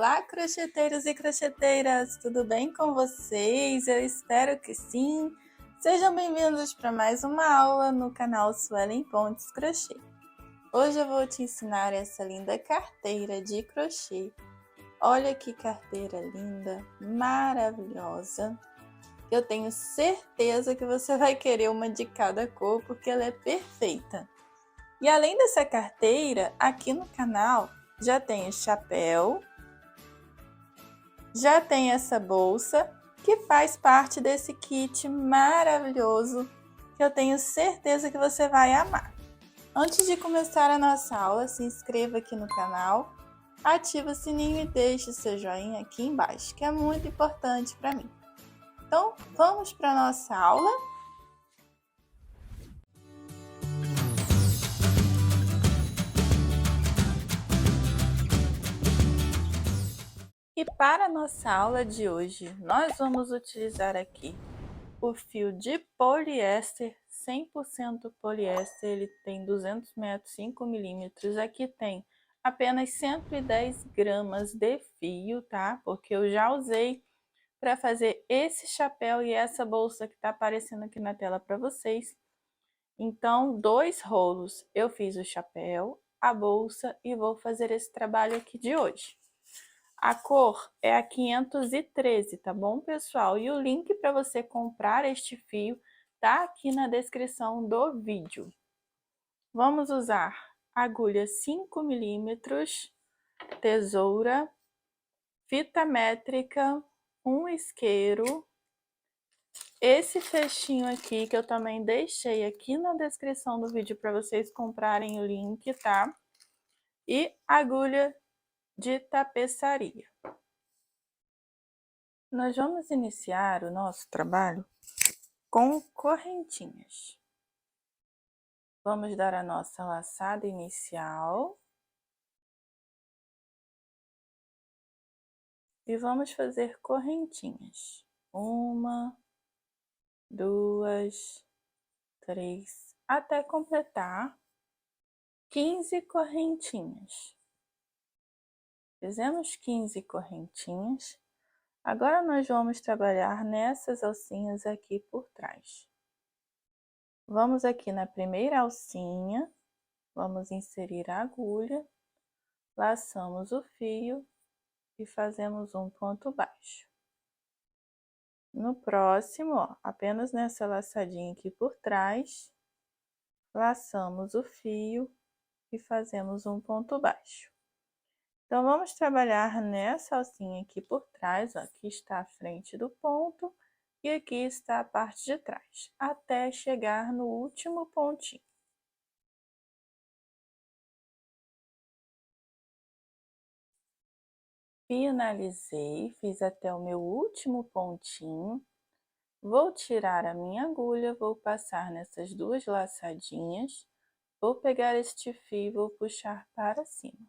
Olá, crocheteiros e crocheteiras! Tudo bem com vocês? Eu espero que sim! Sejam bem-vindos para mais uma aula no canal Suelen Pontes Crochê. Hoje eu vou te ensinar essa linda carteira de crochê. Olha que carteira linda, maravilhosa! Eu tenho certeza que você vai querer uma de cada cor porque ela é perfeita. E além dessa carteira, aqui no canal já tem o chapéu, já tem essa bolsa que faz parte desse kit maravilhoso que eu tenho certeza que você vai amar. Antes de começar a nossa aula, se inscreva aqui no canal, ative o sininho e deixe o seu joinha aqui embaixo, que é muito importante para mim. Então, vamos para a nossa aula? E para a nossa aula de hoje, nós vamos utilizar aqui o fio de poliéster, 100% poliéster, ele tem 200 metros, 5 milímetros. Aqui tem apenas 110 gramas de fio, tá? Porque eu já usei para fazer esse chapéu e essa bolsa que está aparecendo aqui na tela para vocês. Então, 2 rolos. Eu fiz o chapéu, a bolsa e vou fazer esse trabalho aqui de hoje. A cor é a 513, tá bom, pessoal? E o link para você comprar este fio tá aqui na descrição do vídeo. Vamos usar agulha 5 milímetros, tesoura, fita métrica, um isqueiro, esse fechinho aqui que eu também deixei aqui na descrição do vídeo para vocês comprarem o link, tá? E agulha de tapeçaria. Nós vamos iniciar o nosso trabalho com correntinhas. Vamos dar a nossa laçada inicial. E vamos fazer correntinhas. 1, 2, 3, até completar 15 correntinhas. Fizemos 15 correntinhas. Agora nós vamos trabalhar nessas alcinhas aqui por trás. Vamos aqui na primeira alcinha, vamos inserir a agulha, laçamos o fio e fazemos um ponto baixo. No próximo, ó, apenas nessa laçadinha aqui por trás, laçamos o fio e fazemos um ponto baixo. Então, vamos trabalhar nessa alcinha aqui por trás, ó, aqui está a frente do ponto e aqui está a parte de trás, até chegar no último pontinho. Finalizei, fiz até o meu último pontinho. Vou tirar a minha agulha, vou passar nessas duas laçadinhas, vou pegar este fio e vou puxar para cima.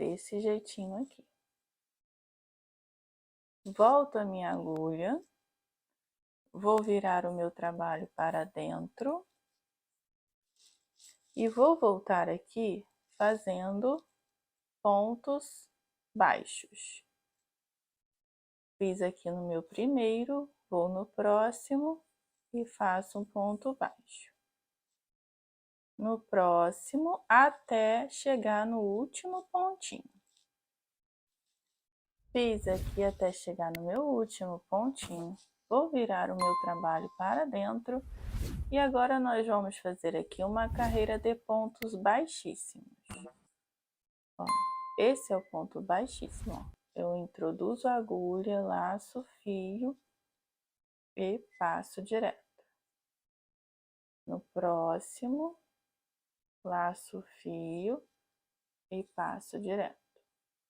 Desse jeitinho aqui. Volto a minha agulha, vou virar o meu trabalho para dentro e vou voltar aqui fazendo pontos baixos. Fiz aqui no meu primeiro, vou no próximo e faço um ponto baixo. No próximo, até chegar no último pontinho. Fiz aqui até chegar no meu último pontinho. Vou virar o meu trabalho para dentro. E agora nós vamos fazer aqui uma carreira de pontos baixíssimos. Ó, esse é o ponto baixíssimo. Ó. Eu introduzo a agulha, laço o fio e passo direto. No próximo, laço o fio e passo direto.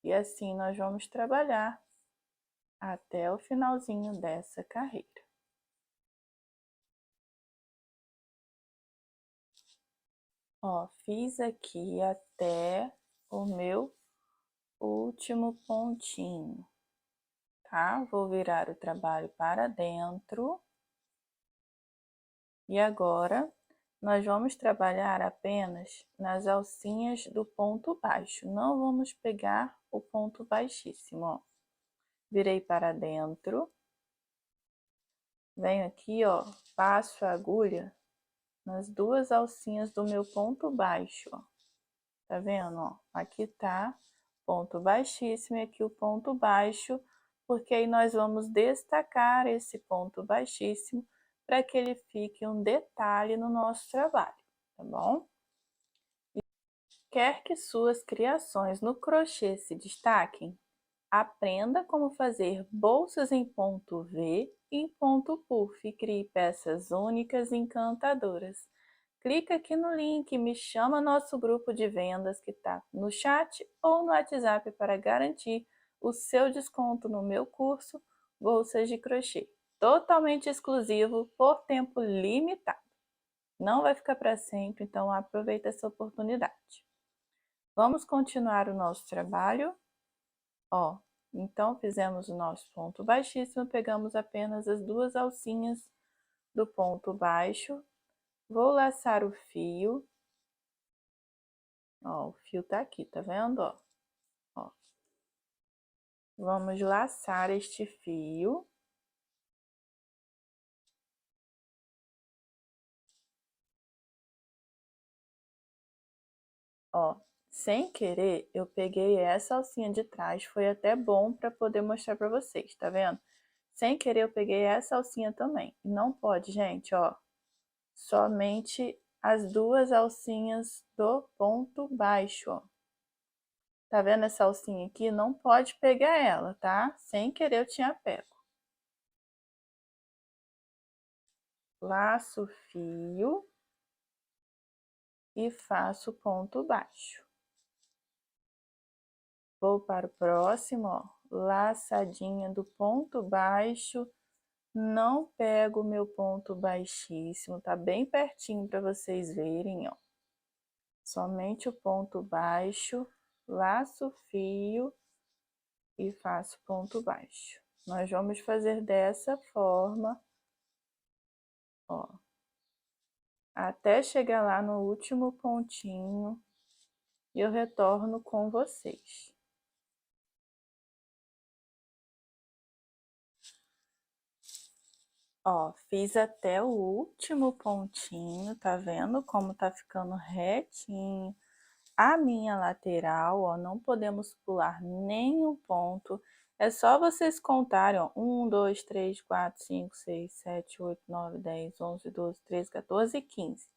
E assim nós vamos trabalhar até o finalzinho dessa carreira. Ó, fiz aqui até o meu último pontinho, tá? Vou virar o trabalho para dentro. E agora nós vamos trabalhar apenas nas alcinhas do ponto baixo, não vamos pegar o ponto baixíssimo, ó. Virei para dentro, venho aqui, ó, passo a agulha nas duas alcinhas do meu ponto baixo, ó. Tá vendo, ó? Aqui tá ponto baixíssimo e aqui o ponto baixo, porque aí nós vamos destacar esse ponto baixíssimo para que ele fique um detalhe no nosso trabalho, tá bom? Quer que suas criações no crochê se destaquem? Aprenda como fazer bolsas em ponto V e em ponto puff e crie peças únicas e encantadoras. Clica aqui no link e me chama nosso grupo de vendas que está no chat ou no WhatsApp para garantir o seu desconto no meu curso Bolsas de Crochê. Totalmente exclusivo por tempo limitado. Não vai ficar para sempre, então aproveita essa oportunidade. Vamos continuar o nosso trabalho. Ó, então fizemos o nosso ponto baixíssimo, pegamos apenas as duas alcinhas do ponto baixo. Vou laçar o fio. Ó, o fio tá aqui, tá vendo? Ó. Vamos laçar este fio. Ó, sem querer, eu peguei essa alcinha de trás, foi até bom para poder mostrar para vocês, tá vendo? Sem querer, eu peguei essa alcinha também. Não pode, gente, ó. Somente as duas alcinhas do ponto baixo, ó. Tá vendo essa alcinha aqui? Não pode pegar ela, tá? Sem querer eu tinha pego. Laço o fio e faço ponto baixo. Vou para o próximo, ó, laçadinha do ponto baixo, não pego o meu ponto baixíssimo, tá bem pertinho para vocês verem, ó. Somente o ponto baixo, laço o fio e faço ponto baixo. Nós vamos fazer dessa forma, ó, até chegar lá no último pontinho e eu retorno com vocês. Ó, fiz até o último pontinho, tá vendo como tá ficando retinho a minha lateral, ó, não podemos pular nenhum ponto. É só vocês contarem, ó, 1, 2, 3, 4, 5, 6, 7, 8, 9, 10, 11, 12, 13, 14 e 15.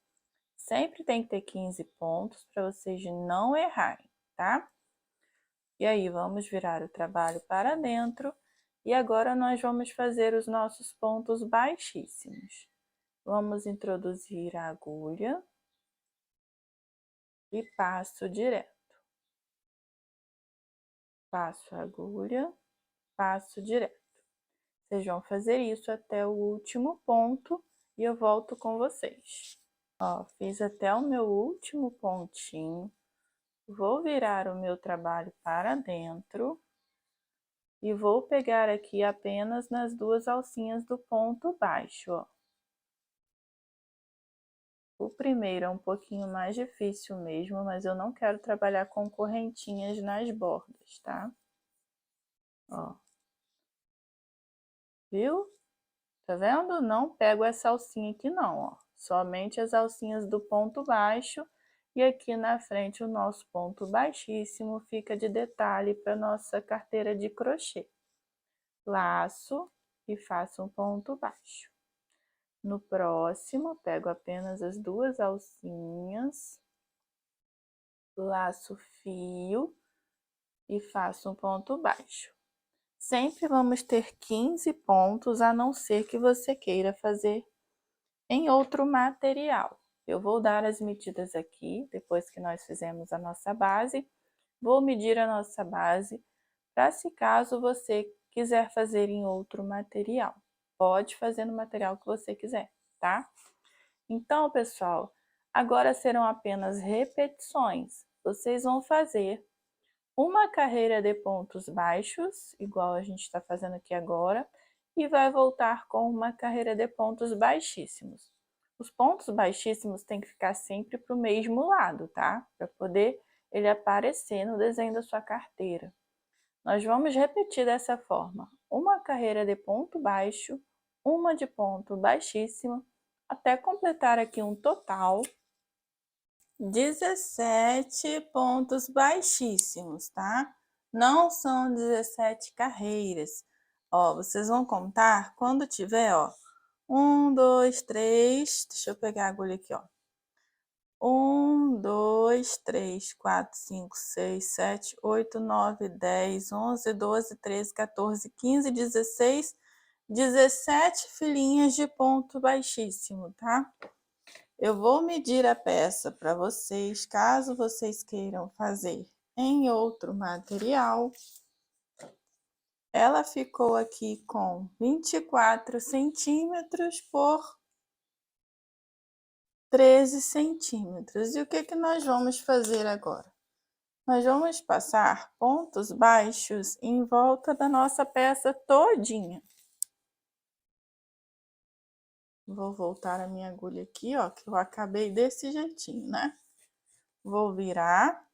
Sempre tem que ter 15 pontos para vocês não errarem, tá? E aí, vamos virar o trabalho para dentro. E agora nós vamos fazer os nossos pontos baixíssimos. Vamos introduzir a agulha e passo direto. Passo a agulha, passo direto. Vocês vão fazer isso até o último ponto e eu volto com vocês. Ó, fiz até o meu último pontinho. Vou virar o meu trabalho para dentro. E vou pegar aqui apenas nas duas alcinhas do ponto baixo, ó. O primeiro é um pouquinho mais difícil mesmo, mas eu não quero trabalhar com correntinhas nas bordas, tá? Ó. Viu? Tá vendo? Não pego essa alcinha aqui não, ó. Somente as alcinhas do ponto baixo e aqui na frente o nosso ponto baixíssimo fica de detalhe para nossa carteira de crochê. Laço e faço um ponto baixo. No próximo, pego apenas as duas alcinhas, laço o fio e faço um ponto baixo. Sempre vamos ter 15 pontos, a não ser que você queira fazer em outro material. Eu vou dar as medidas aqui, depois que nós fizemos a nossa base. Vou medir a nossa base, para se caso você quiser fazer em outro material. Pode fazer no material que você quiser, tá? Então, pessoal, agora serão apenas repetições. Vocês vão fazer uma carreira de pontos baixos, igual a gente está fazendo aqui agora, e vai voltar com uma carreira de pontos baixíssimos. Os pontos baixíssimos têm que ficar sempre para o mesmo lado, tá? Para poder ele aparecer no desenho da sua carteira. Nós vamos repetir dessa forma: uma carreira de ponto baixo, uma de ponto baixíssimo, até completar aqui um total 17 pontos baixíssimos, tá? Não são 17 carreiras. Ó, vocês vão contar quando tiver, ó, 1, 2, 3, deixa eu pegar a agulha aqui, ó. 1, 2, 3, 4, 5, 6, 7, 8, 9, 10, 11, 12, 13, 14, 15, 16, 17 filinhas de ponto baixíssimo, tá? Eu vou medir a peça para vocês, caso vocês queiram fazer em outro material. Ela ficou aqui com 24 centímetros por 13 centímetros. E o que nós vamos fazer agora? Nós vamos passar pontos baixos em volta da nossa peça todinha. Vou voltar a minha agulha aqui, ó, que eu acabei desse jeitinho, né? Vou virar.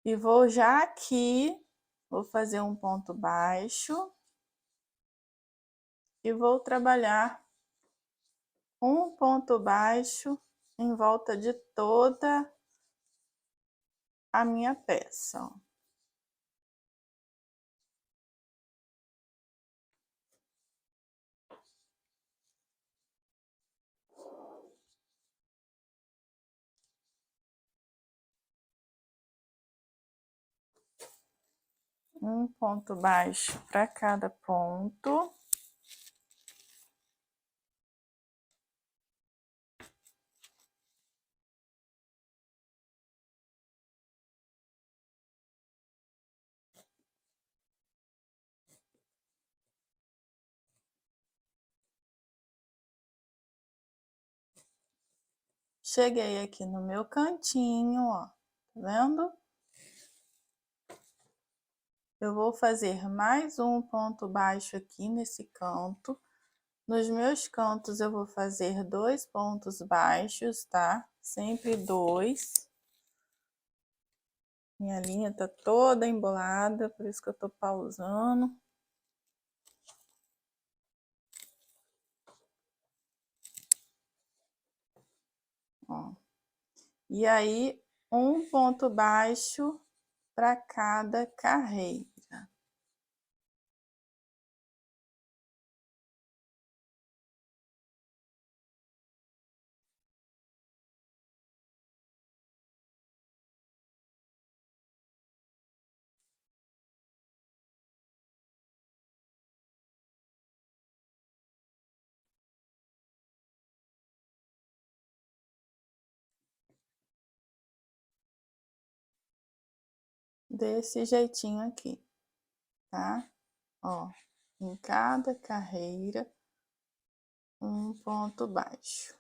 E vou já aqui, vou fazer um ponto baixo. E vou trabalhar um ponto baixo em volta de toda a minha peça, ó. Um ponto baixo para cada ponto. Cheguei aqui no meu cantinho, ó, tá vendo? Eu vou fazer mais um ponto baixo aqui nesse canto. Nos meus cantos eu vou fazer 2 pontos baixos, tá? Sempre 2. Minha linha tá toda embolada, por isso que eu tô pausando. Ó. E aí, um ponto baixo para cada carreira. Desse jeitinho aqui, tá? Ó, em cada carreira, um ponto baixo.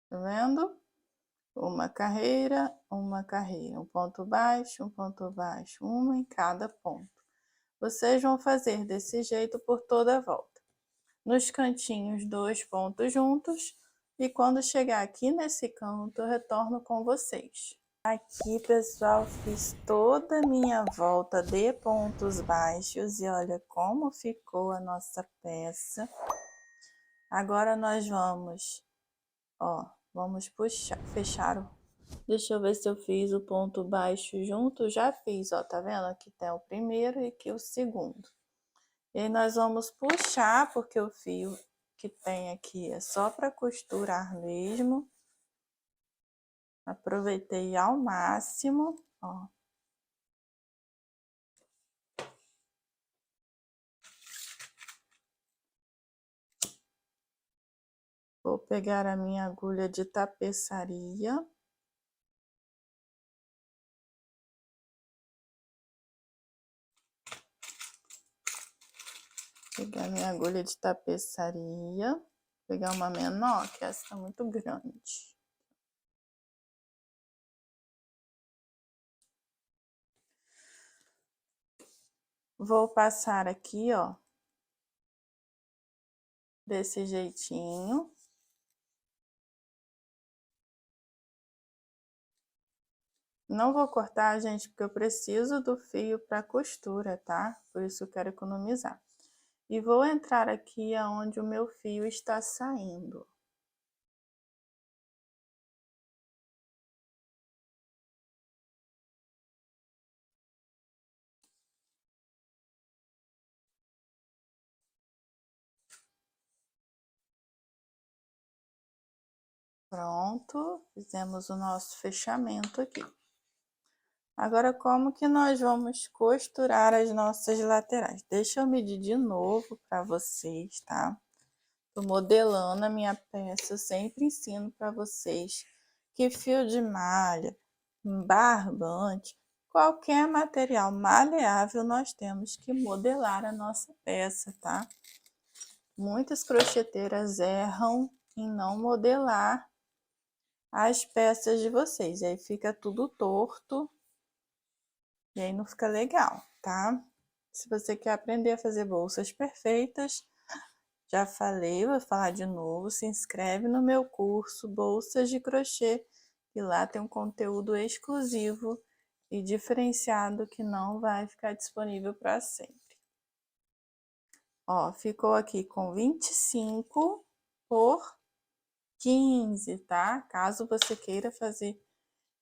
Tá vendo? Uma carreira, um ponto baixo, uma em cada ponto. Vocês vão fazer desse jeito por toda a volta. Nos cantinhos, 2 pontos juntos, e quando chegar aqui nesse canto, eu retorno com vocês. Aqui, pessoal, fiz toda a minha volta de pontos baixos e olha como ficou a nossa peça. Agora nós vamos, ó, vamos puxar, fechar o... Deixa eu ver se eu fiz o ponto baixo junto. Já fiz, ó, tá vendo? Aqui tem o primeiro e aqui o segundo. E aí nós vamos puxar, porque o fio que tem aqui é só para costurar mesmo. Aproveitei ao máximo, ó. Vou pegar a minha agulha de tapeçaria. Pegar minha agulha de tapeçaria. Pegar uma menor, que essa tá muito grande. Vou passar aqui, ó, desse jeitinho. Não vou cortar, gente, porque eu preciso do fio para costura, tá? Por isso eu quero economizar. E vou entrar aqui aonde o meu fio está saindo. Pronto, fizemos o nosso fechamento aqui. Agora, como que nós vamos costurar as nossas laterais? Deixa eu medir de novo para vocês, tá? Tô modelando a minha peça, eu sempre ensino para vocês que fio de malha, barbante, qualquer material maleável nós temos que modelar a nossa peça, tá? Muitas crocheteiras erram em não modelar as peças de vocês, e aí fica tudo torto e aí não fica legal, tá? Se você quer aprender a fazer bolsas perfeitas, já falei, vou falar de novo, se inscreve no meu curso Bolsas de Crochê, e lá tem um conteúdo exclusivo e diferenciado que não vai ficar disponível para sempre. Ó, ficou aqui com 25 por 15, tá? Caso você queira fazer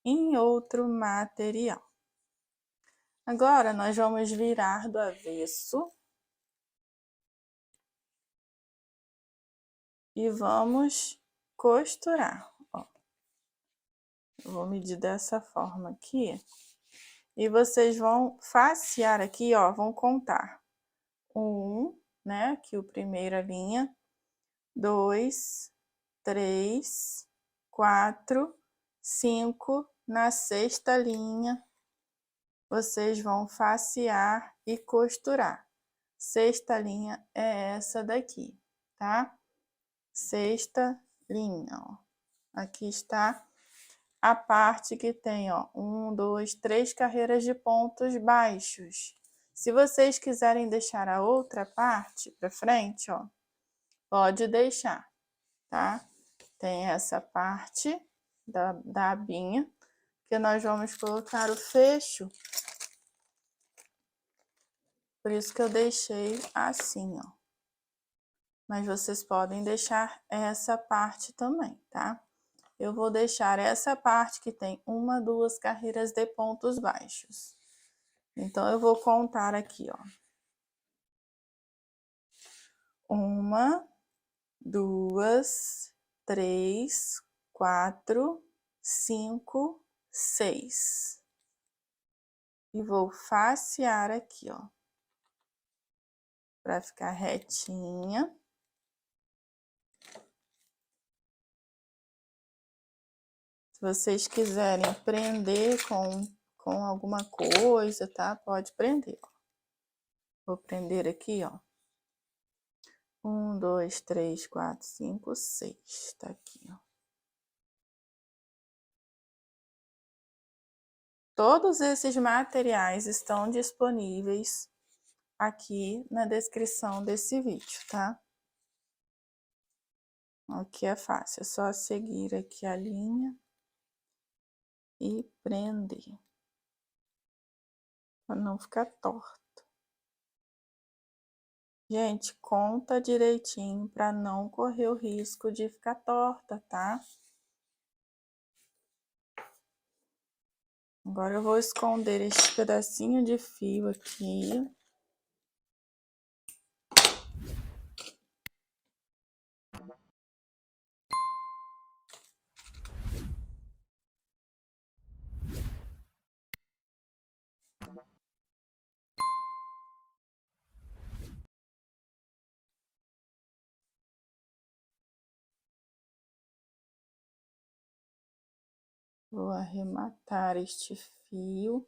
em outro material. Agora, nós vamos virar do avesso e vamos costurar, ó. Eu vou medir dessa forma aqui. E vocês vão facear aqui, ó, vão contar. 1, né, aqui o primeira linha. 2, 3, 4, 5. Na sexta linha, vocês vão facear e costurar. Sexta linha é essa daqui, tá? Sexta linha, ó. Aqui está a parte que tem, ó, 1, 2, 3 carreiras de pontos baixos. Se vocês quiserem deixar a outra parte para frente, ó, pode deixar, tá? Tem essa parte da abinha, que nós vamos colocar o fecho. Por isso que eu deixei assim, ó. Mas vocês podem deixar essa parte também, tá? Eu vou deixar essa parte que tem 1, 2 carreiras de pontos baixos. Então, eu vou contar aqui, ó. 1, 2, 3, 4, 5, 6. E vou facear aqui, ó. Pra ficar retinha. Se vocês quiserem prender com alguma coisa, tá? Pode prender, ó. Vou prender aqui, ó. 1, 2, 3, 4, 5, 6. Tá aqui, ó. Todos esses materiais estão disponíveis aqui na descrição desse vídeo, tá? Aqui é fácil, é só seguir aqui a linha e prender, para não ficar torto. Gente, conta direitinho para não correr o risco de ficar torta, tá? Agora eu vou esconder esse pedacinho de fio aqui. Vou arrematar este fio.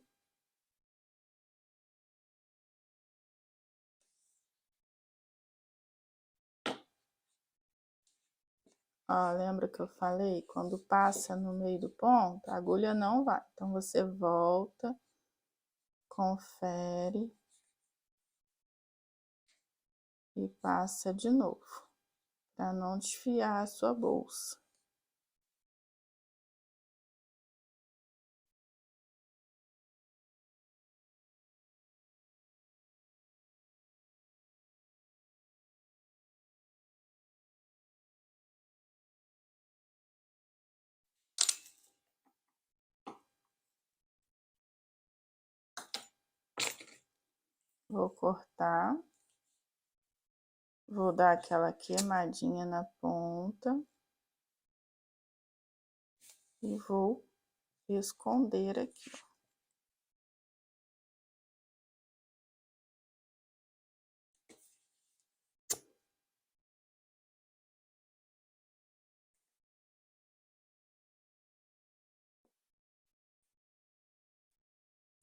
Ó, lembra que eu falei? Quando passa no meio do ponto, a agulha não vai. Então, você volta, confere e passa de novo. para não desfiar a sua bolsa. Vou cortar, vou dar aquela queimadinha na ponta e vou esconder aqui, ó.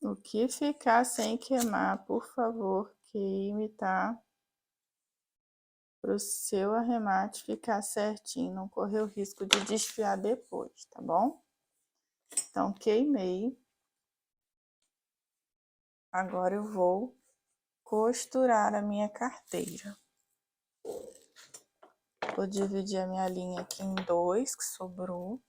O que ficar sem queimar, por favor, queime, tá? Para o seu arremate ficar certinho, não correr o risco de desfiar depois, tá bom? Então, queimei. Agora eu vou costurar a minha carteira. Vou dividir a minha linha aqui em dois, que sobrou.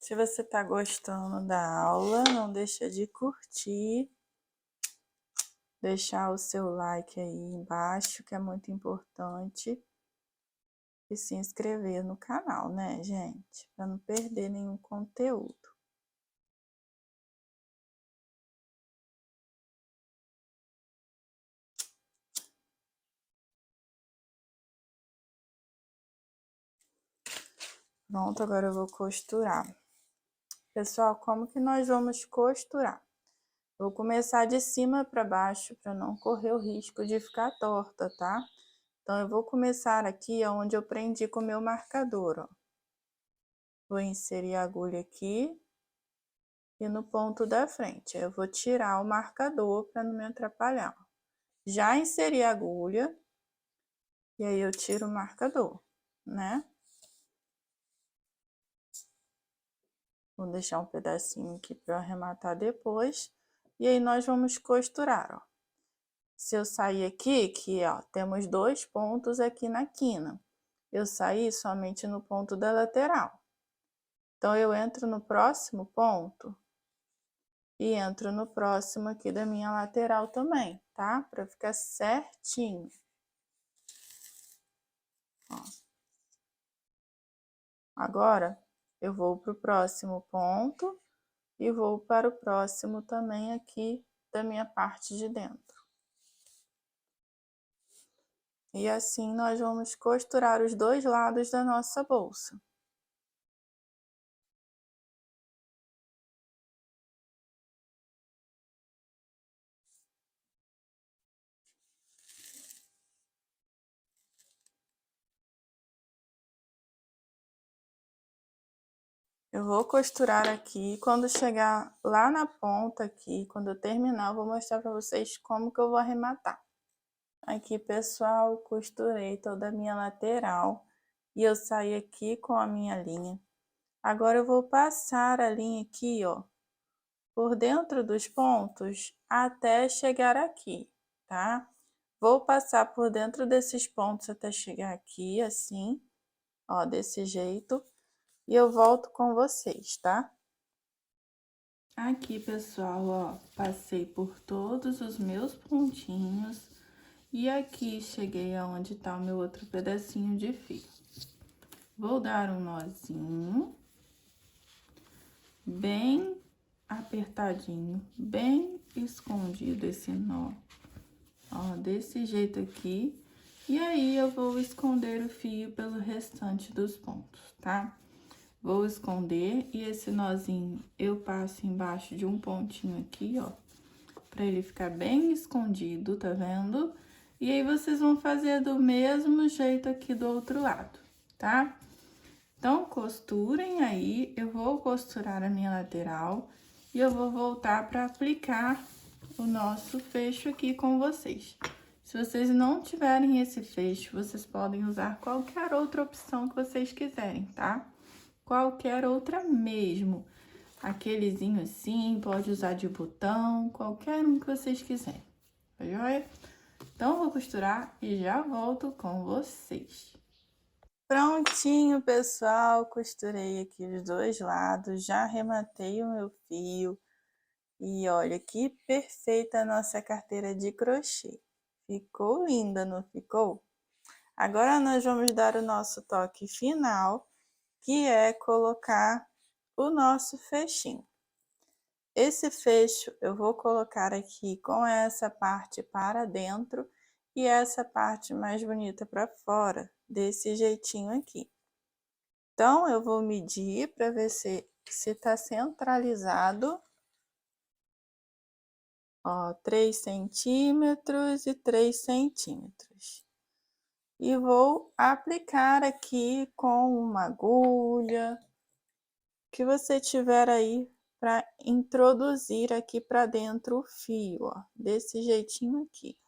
Se você tá gostando da aula, não deixa de curtir, deixar o seu like aí embaixo, que é muito importante, e se inscrever no canal, né, gente? Para não perder nenhum conteúdo. Pronto, agora eu vou costurar. Pessoal, como que nós vamos costurar? Vou começar de cima para baixo, para não correr o risco de ficar torta, tá? Então, eu vou começar aqui onde eu prendi com o meu marcador, ó. Vou inserir a agulha aqui e no ponto da frente. Eu vou tirar o marcador para não me atrapalhar. Já inseri a agulha e aí eu tiro o marcador, né? Vou deixar um pedacinho aqui para arrematar depois. E aí nós vamos costurar, ó. Se eu sair aqui, que ó, temos 2 pontos aqui na quina. Eu saí somente no ponto da lateral. Então, eu entro no próximo ponto e entro no próximo aqui da minha lateral também, tá? Para ficar certinho. Ó. Agora, eu vou para o próximo ponto e vou para o próximo também aqui da minha parte de dentro. E assim nós vamos costurar os 2 lados da nossa bolsa. Eu vou costurar aqui, quando chegar lá na ponta aqui, quando eu terminar, eu vou mostrar para vocês como que eu vou arrematar. Aqui, pessoal, costurei toda a minha lateral e eu saí aqui com a minha linha. Agora eu vou passar a linha aqui, ó, por dentro dos pontos até chegar aqui, tá? Vou passar por dentro desses pontos até chegar aqui, assim, ó, desse jeito. E eu volto com vocês, tá? Aqui, pessoal, ó, passei por todos os meus pontinhos e aqui cheguei aonde tá o meu outro pedacinho de fio. Vou dar um nozinho bem apertadinho, bem escondido esse nó. Ó, desse jeito aqui. E aí, eu vou esconder o fio pelo restante dos pontos, tá? Vou esconder e esse nozinho eu passo embaixo de um pontinho aqui, ó. Pra ele ficar bem escondido, tá vendo? E aí, vocês vão fazer do mesmo jeito aqui do outro lado, tá? Então, costurem aí, eu vou costurar a minha lateral e eu vou voltar para aplicar o nosso fecho aqui com vocês. Se vocês não tiverem esse fecho, vocês podem usar qualquer outra opção que vocês quiserem, tá? Qualquer outra mesmo. Aquelezinho assim, pode usar de botão, qualquer um que vocês quiserem, tá joia? Então, vou costurar e já volto com vocês. Prontinho, pessoal, costurei aqui os dois lados, já arrematei o meu fio. E olha que perfeita a nossa carteira de crochê. Ficou linda, não ficou? Agora, nós vamos dar o nosso toque final, que é colocar o nosso fechinho. Esse fecho eu vou colocar aqui com essa parte para dentro e essa parte mais bonita para fora, desse jeitinho aqui. Então, eu vou medir para ver se tá centralizado. Ó, 3 centímetros e 3 centímetros. E vou aplicar aqui com uma agulha que você tiver aí para introduzir aqui para dentro o fio, ó, desse jeitinho aqui.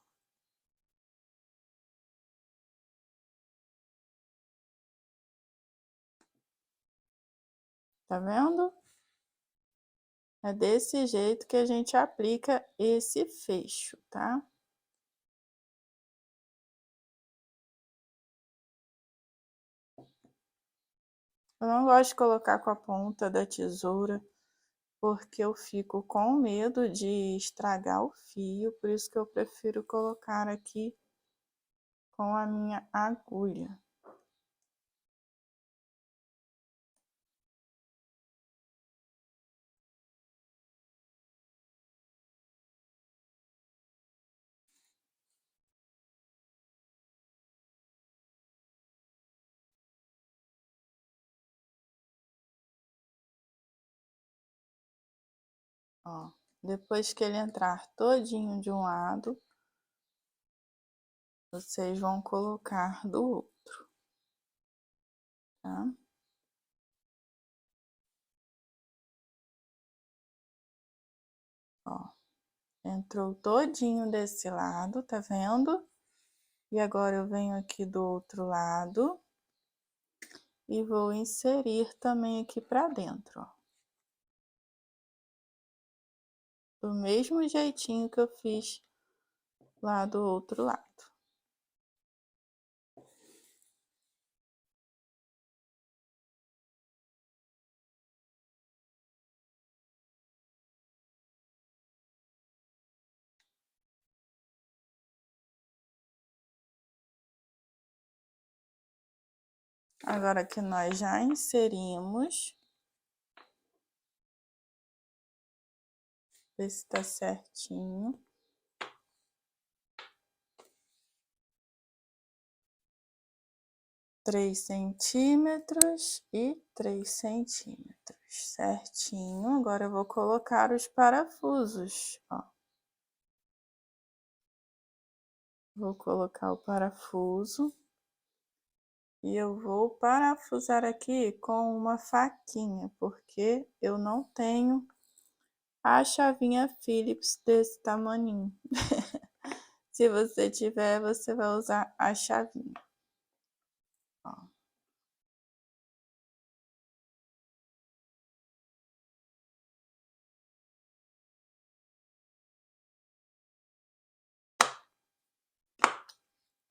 Tá vendo? É desse jeito que a gente aplica esse fecho, tá? Eu não gosto de colocar com a ponta da tesoura, porque eu fico com medo de estragar o fio, por isso que eu prefiro colocar aqui com a minha agulha. Ó, depois que ele entrar todinho de um lado, vocês vão colocar do outro, tá? Ó, entrou todinho desse lado, tá vendo? E agora eu venho aqui do outro lado e vou inserir também aqui pra dentro, ó. Do mesmo jeitinho que eu fiz lá do outro lado. Agora que nós já inserimos, ver se tá certinho. Três centímetros e 3 centímetros, certinho. Agora eu vou colocar os parafusos, ó. Vou colocar o parafuso. E eu vou parafusar aqui com uma faquinha, porque eu não tenho a chavinha Phillips desse tamaninho. Se você tiver, você vai usar a chavinha. Ó.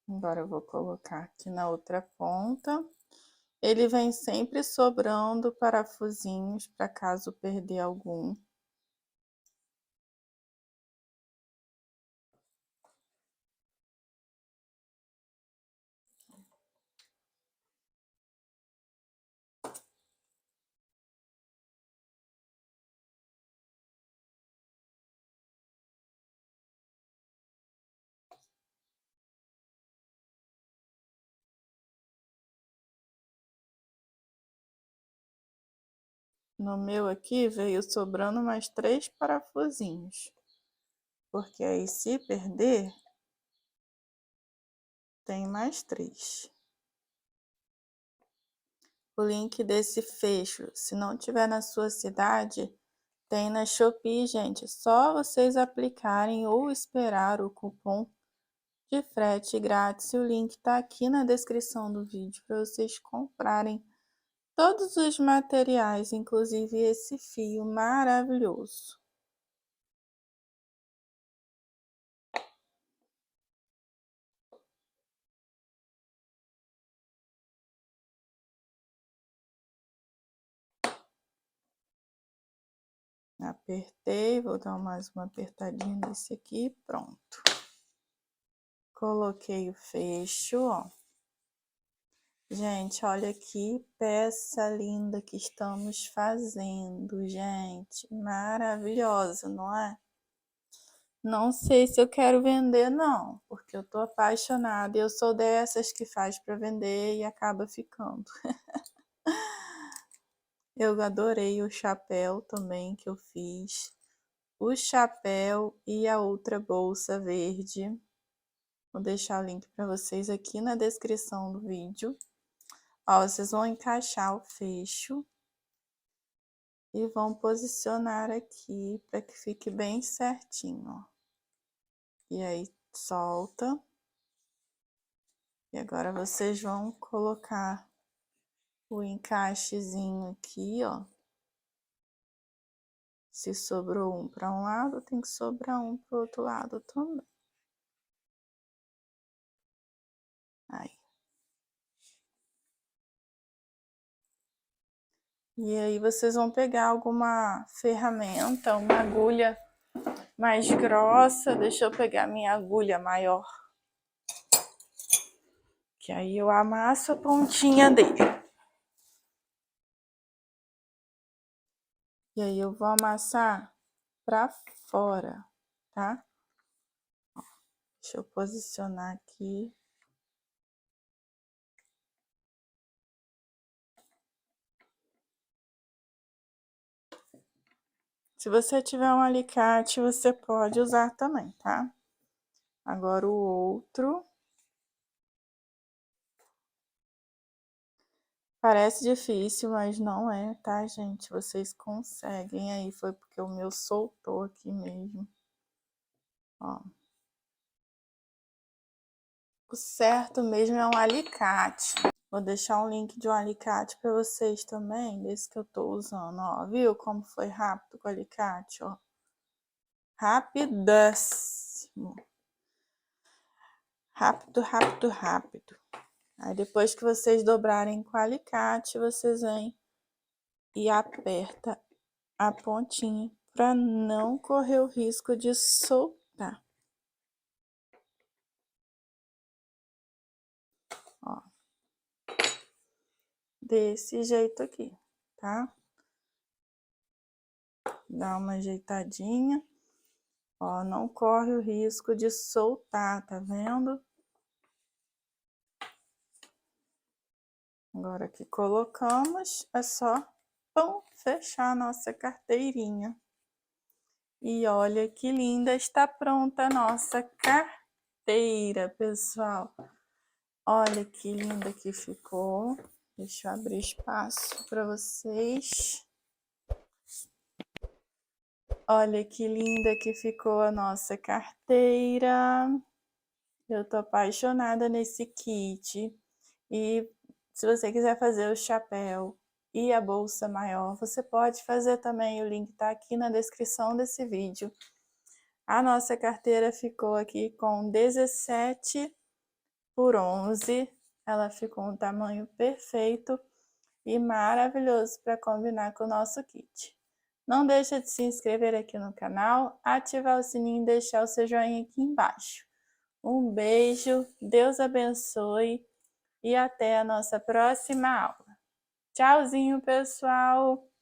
Agora eu vou colocar aqui na outra ponta. Ele vem sempre sobrando parafusinhos para caso perder algum. No meu aqui veio sobrando mais 3 parafusinhos. Porque aí se perder, tem mais 3. O link desse fecho, se não tiver na sua cidade, tem na Shopee, gente. É só vocês aplicarem ou esperar o cupom de frete grátis. O link tá aqui na descrição do vídeo para vocês comprarem todos os materiais, inclusive esse fio maravilhoso. Apertei, vou dar mais uma apertadinha nesse aqui, pronto. Coloquei o fecho, ó. Gente, olha que peça linda que estamos fazendo, gente. Maravilhosa, não é? Não sei se eu quero vender, não, porque eu tô apaixonada. Eu sou dessas que faz para vender e acaba ficando. Eu adorei o chapéu também que eu fiz. O chapéu e a outra bolsa verde. Vou deixar o link para vocês aqui na descrição do vídeo. Ó, vocês vão encaixar o fecho e vão posicionar aqui para que fique bem certinho, ó. E aí solta. E agora vocês vão colocar o encaixezinho aqui, ó. Se sobrou um para um lado, tem que sobrar um para o outro lado também. Aí. E aí vocês vão pegar alguma ferramenta, uma agulha mais grossa. Deixa eu pegar minha agulha maior. Que aí eu amasso a pontinha dele. E aí eu vou amassar pra fora, tá? Ó, deixa eu posicionar aqui. Se você tiver um alicate, você pode usar também, tá? Agora o outro. Parece difícil, mas não é, tá, gente? Vocês conseguem aí. Foi porque o meu soltou aqui mesmo. Ó. O certo mesmo é um alicate. Vou deixar um link de um alicate para vocês também, desse que eu tô usando, ó. Viu como foi rápido com o alicate, ó? Rapidíssimo. Rápido, rápido, rápido. Aí depois que vocês dobrarem com o alicate, vocês vêm e aperta a pontinha para não correr o risco de soltar. Ó. Desse jeito aqui, tá? Dá uma ajeitadinha. Ó, não corre o risco de soltar, tá vendo? Agora que colocamos, é só fechar a nossa carteirinha. E olha que linda, está pronta a nossa carteira, pessoal. Olha que linda que ficou. Deixa eu abrir espaço para vocês. Olha que linda que ficou a nossa carteira. Eu tô apaixonada nesse kit. E se você quiser fazer o chapéu e a bolsa maior, você pode fazer também. O link tá aqui na descrição desse vídeo. A nossa carteira ficou aqui com 17 por 11. Ela ficou um tamanho perfeito e maravilhoso para combinar com o nosso kit. Não deixa de se inscrever aqui no canal, ativar o sininho e deixar o seu joinha aqui embaixo. Um beijo, Deus abençoe e até a nossa próxima aula. Tchauzinho, pessoal!